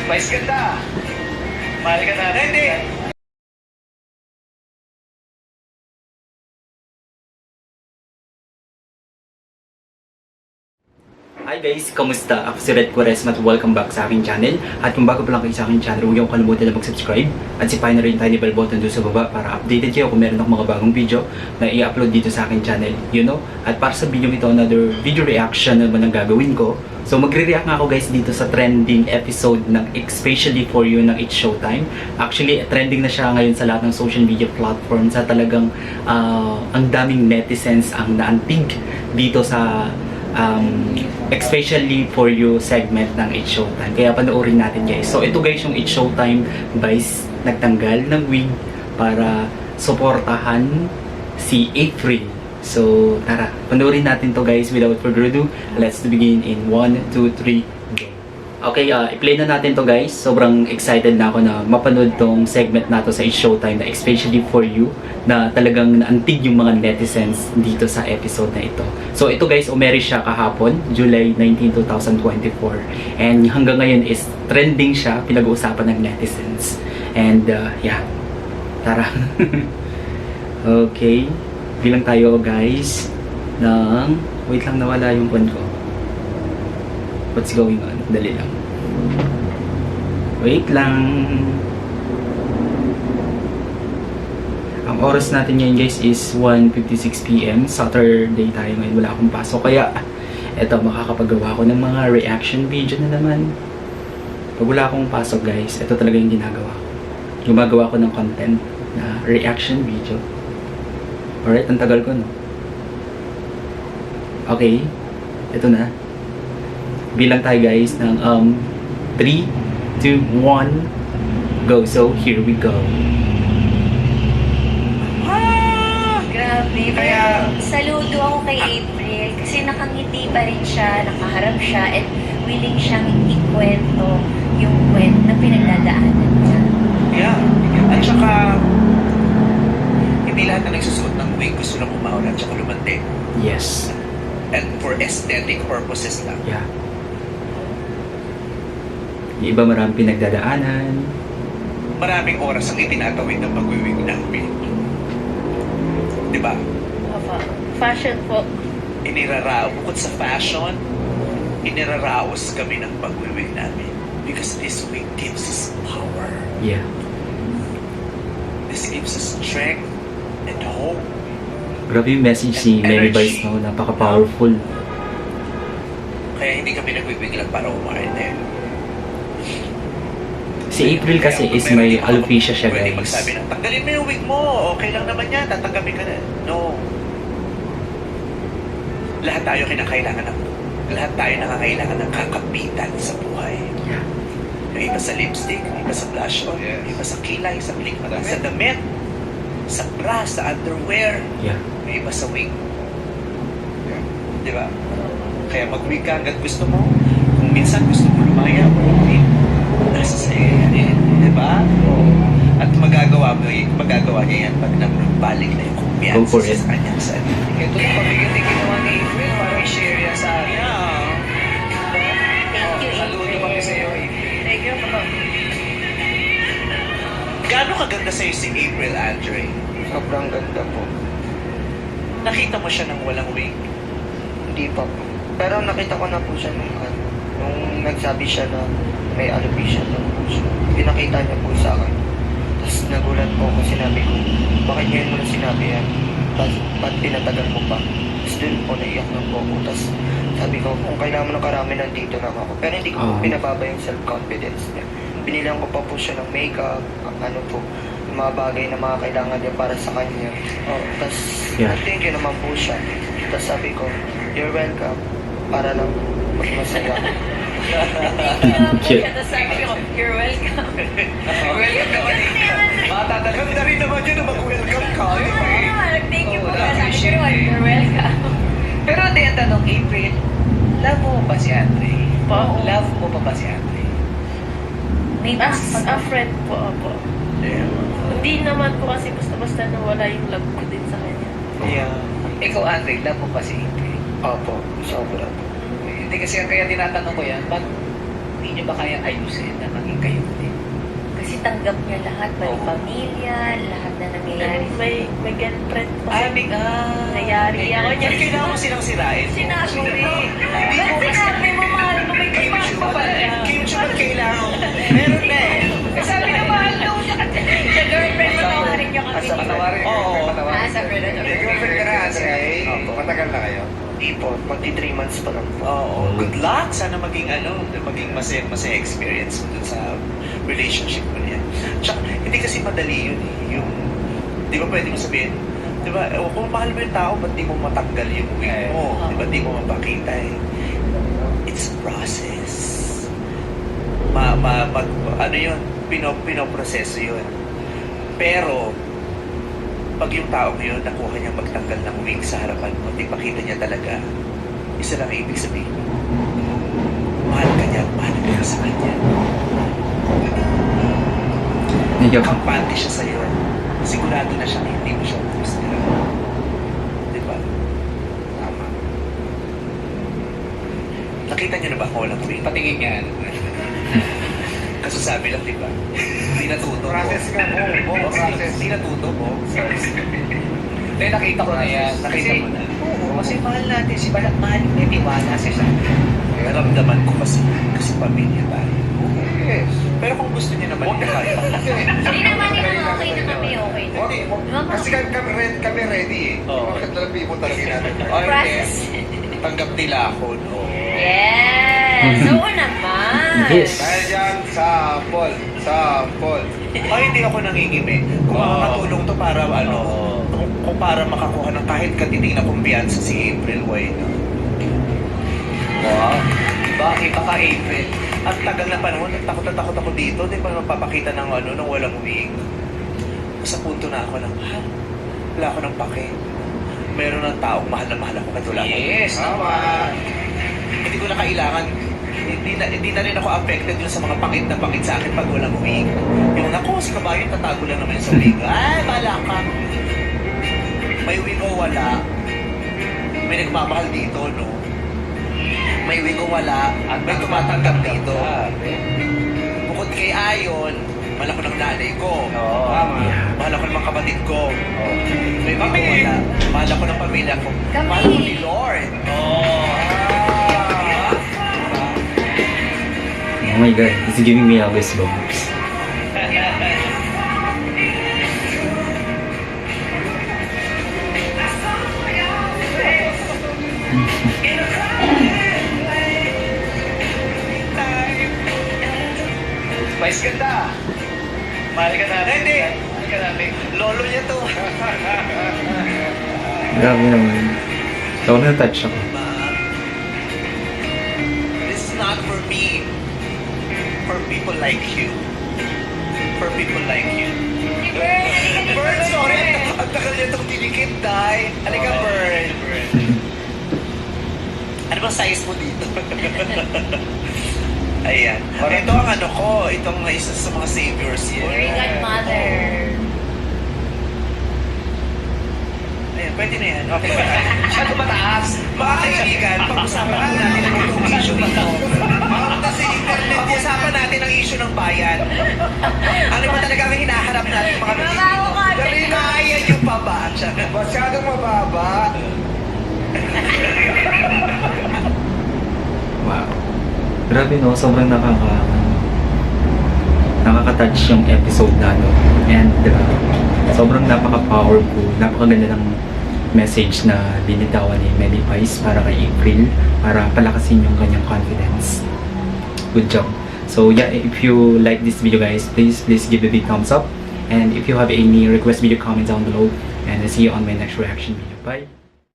Vice ganda. Mahal ka na. Hindi. Hi guys! Kamusta? Ako si Red Quaresma at welcome back sa aking channel. At kung bago pa lang kayo sa aking channel, huwag yung kalimutan na mag-subscribe at sipahin na rin yung tiny bell button doon sa baba para updated kayo kung meron akong mga bagong video na i-upload dito sa aking channel. You know? At para sa video ito, another video reaction naman ang gagawin ko. So magre-react nga ako guys dito sa trending episode ng Especially For You ng It's Showtime. Actually, trending na siya ngayon sa lahat ng social media platforms sa talagang ang daming netizens ang naantig dito sa Especially For You segment ng It's Showtime. Kaya panoorin natin guys. So ito guys yung It's Showtime guys, nagtanggal ng wig para suportahan si April. So tara, panoorin natin to guys without further ado. Let's begin in 1, 2, 3, go. Okay, i-play na natin to guys. Sobrang excited na ako na mapanood tong segment na to sa It's Showtime na Especially For You na talagang naantig yung mga netizens dito sa episode na ito. So ito guys, umeri siya kahapon, July 19, 2024. And hanggang ngayon is trending siya, pinag-uusapan ng netizens. And yeah, tara. Okay, bilang tayo guys ng... Wait lang, nawala yung phone ko. What's going on? Dali lang. Wait lang. Ang oras natin ngayon guys is 1:56 PM. Saturday tayo ngayon. Wala akong pasok. Kaya, eto, makakapagawa ko ng mga reaction video na naman. Pag wala akong pasok guys, ito talaga yung ginagawa ko. Gumagawa ko ng content na reaction video. Alright, ang tagal ko no. Okay, ito na. Bilang tayo guys ng 3, 2, 1, go. So, here we go. Grabe. Kaya- Saludo ako kay April kasi nakangiti pa rin siya, nakaharap siya, and willing siyang ikwento yung kwento na pinagdadaanan niya. Yeah. At saka, hindi lahat na nagsusuot ng wig gusto na umawala at saka lumante. Yes. And for aesthetic purposes lang. Yeah. Yung iba marami pinagdadaanan. Maraming oras ang itinatawid ng pag-wig namin. Diba? Fashion po. Bukod sa fashion, iniraraos kami ng pag-wig namin. Because this wig gives us power. Yeah. This gives us strength and hope. Grabe yung message ni Mary Energy. Vice, no? Napaka-powerful. Kaya hindi kami nagwibig lang para umarte. Si April kasi is may alopecia siya Pwede guys. magsabi na, tanggalin mo yung wig mo, okay lang naman yan, tatanggapin ka na. No. Lahat tayo nangangailangan ng kakapitan sa buhay. Yeah. Yung iba sa lipstick, yung iba sa blush on, yung iba sa kilay, sa bling, sa damit, sa bra, sa underwear, Yeah. yung iba sa wig. Di ba? Kaya mag-wig ka hanggat gusto mo. Kung minsan gusto mo lumaya, okay. Nasa sa'yo yan. Di ba? At magagawa niya yan pag nagbalik na yung kumpiyansa Go for it. sa kanyang sarili. Ito yung pabigat yung ginawa ni April para i-share yan sa akin. Thank you, Saludo kami sa iyo, April. Thank you po. Gaano kaganda sa'yo si April, Andre? Sobrang ganda po. Nakita mo siya ng walang wig? Hindi pa po. Pero nakita ko na po siya nung nagsabi siya na may alopecia na po siya. Pinakita niya po sa akin. Tapos nagulat po ako, sinabi ko, bakit ngayon mo na sinabi yan? Ba't pinatagal mo pa? Tapos dun po naiyak na po ako. Tapos sabi ko, kung kailangan mo ng karami, nandito lang ako. Pero hindi ko po pinababa yung self-confidence niya. Binilang ko pa po siya ng makeup, ano po, yung mga bagay na mga kailangan niya para sa kanya. Tapos thank you naman po siya. Tapos sabi ko, you're welcome. Para lang mas masaya. Thank you. Tapos sabi ko, you're welcome. Welcome naman. Matatanggap na rin naman yun na mag-welcome ka. Thank you po. Sabi ko naman, you're welcome. Pero hindi ang tanong, April, love mo ba si Andre? Po. Love mo pa ba si Andre? May As a friend po ako. Yeah. Hindi naman po kasi basta-basta nawala yung love ko din sa kanya. Yeah. Ikaw, Andre, love mo pa si April? Opo, sobra po. Hindi kasi kaya tinatanong ko yan, ba't hindi niyo ba kayang ayusin na maging kayo ulit? Kasi tanggap niya lahat, pati Oo. pamilya, lahat na nangyayari. May girlfriend po. Ay, may Nangyari ako niya. Kailangan mo silang sirain. Sinabi mo. Hindi mo Ba't sinabi mo, mahal mo, may kimchi kapal pa pala. Kimchi ba kailangan? Meron na eh. Sabi na mahal daw siya. Sa girlfriend, patawarin niyo kami. Oo. Sa girlfriend. Girlfriend ka na, Andre. Matagal na kayo. Hindi po, magti 3 months pa lang po. Oo. Good luck. Sana maging maging masaya experience mo dun sa relationship mo niya. Tsaka, hindi kasi madali yun eh. Yung, di ba pwede mo sabihin, di ba, kung mahal mo yung tao, ba't di mo matanggal yung wig mo? Di ba di mo mapakita eh? It's a process. Ano yun? Pinoproseso yun. Pero, pag yung tao yun, nakuha niya magtanggal ng wig sa harapan mo, di pakita niya talaga, isa lang ang ibig sabihin. Mahal ka niya, mahal ka sa kanya. Medyo Kampante siya sa'yo. Sigurado na siya, hindi mo siya gusto. Di ba? Tama. Nakita niyo na ba kung walang wig? Patingin nga. Kasasabi lang, di ba? Hindi natuto. Process ka mo. Process. Hindi natuto mo. Pero nakita ko na yan. Nakita mo na. Oo, kasi mahal natin. Si Balak mahal. May tiwala siya sa akin. Naramdaman ko kasi pamilya tayo. Yes. Pero kung gusto niyo naman yung tayo. Hindi naman okay na kami, okay na. Hindi. Kasi kami ready eh. Oo. Bakit talaga pipunta natin natin? Process. Tanggap nila ako, no? Yes! Oo naman! Yes. Dahil dyan, sample. Ay, hindi ako nangingimi. Kung makakatulong to para kung para makakuha ng kahit katiting na kumbiyansa si April White. Wow. Bakit ka April? Ang tagal na panahon, takot na takot ako dito. Di pa magpapakita ng ng walang wig. Sa punto na ako ng, wala ako ng pake. Meron ng taong mahal na mahal ako kahit wala akong wig. Tama. Hindi ko na kailangan, hindi na rin ako affected yun sa mga pangit na pangit sa akin pag walang wig. Yung ako, si kabayo, tatago lang naman sa wig. Ay, bala ka. May wig o wala, may nagmamahal dito, no? May wig o wala, at may tumatanggap dito. Bukod kay Ayon, mahal ako ng nanay ko. Tama. Mahal ako ng mga kapatid ko. May wig o wala, mahal ako ng pamilya ko. Kami. Mahal ko ni Lord. Oh my god, it's giving me a goosebumps. Vice ganda. Mahal ka natin. Hindi. Mahal ka natin. Lolo niya to. Grabe naman. So, na-touch ako. This is not for me. For people like you. For people like you. Bird, sorry. Ang tagal niya itong dinikit, Day. Halika, Bird. Ano bang size mo dito? Ayan. Ito ang ko. Itong isa sa mga saviors yan. Very godmother. Ayan, pwede na yan. Okay ba tayo? Masyado mataas. Mga kaibigan, pag-usapan natin ang itong issue nito. Kasi internet, pag-usapan natin ang issue ng bayan. Ano ba talaga ang hinaharap natin mga Mabaho ka, Dali kaya nyo pa ba? Masyadong mababa. Wow. Grabe no, sobrang nakaka-touch yung episode na and sobrang napaka-powerful, napakaganda ng message na binitawan ni Melly Pies para kay April, para palakasin yung kanyang confidence. Good job. So yeah, if you like this video guys, please give a big thumbs up, and if you have any request video, comment down below, and I'll see you on my next reaction video. Bye.